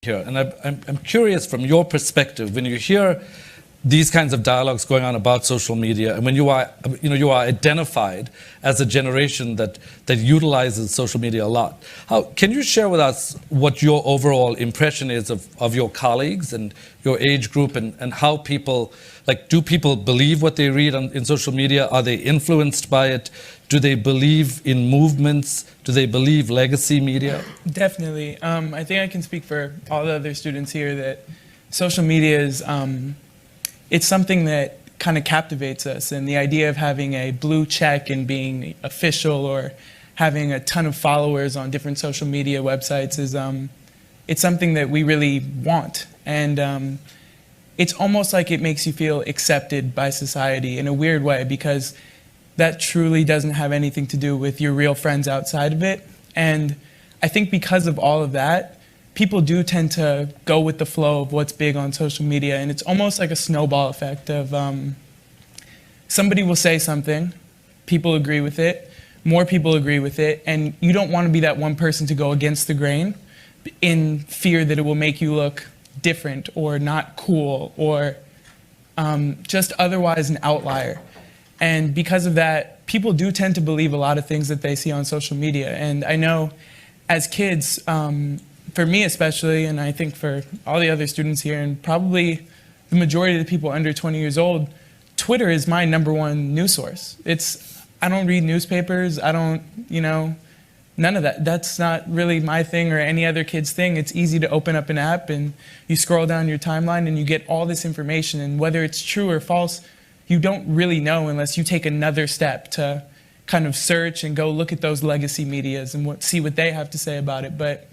here, and I'm curious from your perspective, when you hear these kinds of dialogues going on about social media, and when you are identified as a generation that utilizes social media a lot, can you share with us what your overall impression is of your colleagues and your age group, and how people, like, do people believe what they read in social media? Are they influenced by it? Do they believe in movements? Do they believe legacy media? Definitely. I think I can speak for all the other students here that social media is, it's something that kind of captivates us, and the idea of having a blue check and being official or having a ton of followers on different social media websites is, it's something that we really want. And it's almost like it makes you feel accepted by society in a weird way, because that truly doesn't have anything to do with your real friends outside of it. And I think because of all of that, people do tend to go with the flow of what's big on social media, and it's almost like a snowball effect of somebody will say something, people agree with it, more people agree with it, and you don't want to be that one person to go against the grain in fear that it will make you look different or not cool or just otherwise an outlier. And because of that, people do tend to believe a lot of things that they see on social media. And I know as kids, for me especially, and I think for all the other students here, and probably the majority of the people under 20 years old, Twitter is my #1 news source. I don't read newspapers, I don't, none of that. That's not really my thing or any other kid's thing. It's easy to open up an app and you scroll down your timeline and you get all this information, and whether it's true or false, you don't really know unless you take another step to kind of search and go look at those legacy medias and see what they have to say about it. But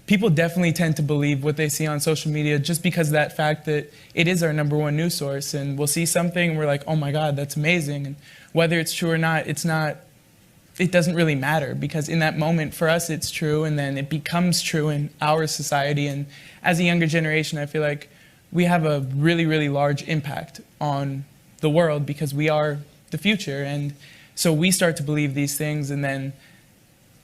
people definitely tend to believe what they see on social media just because of that fact that it is our #1 news source, and we'll see something and we're like, oh my God, that's amazing. And whether it's true or not, it doesn't really matter, because in that moment for us it's true, and then it becomes true in our society. And as a younger generation, I feel like we have a really, really large impact on the world because we are the future. And so we start to believe these things, and then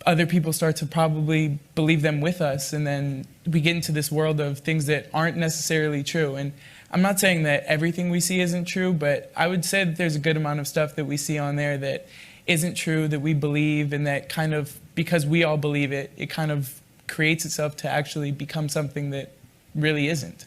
other people start to probably believe them with us, and then we get into this world of things that aren't necessarily true. And I'm not saying that everything we see isn't true, but I would say that there's a good amount of stuff that we see on there that isn't true, that we believe, and that kind of, because we all believe it, it kind of creates itself to actually become something that really isn't.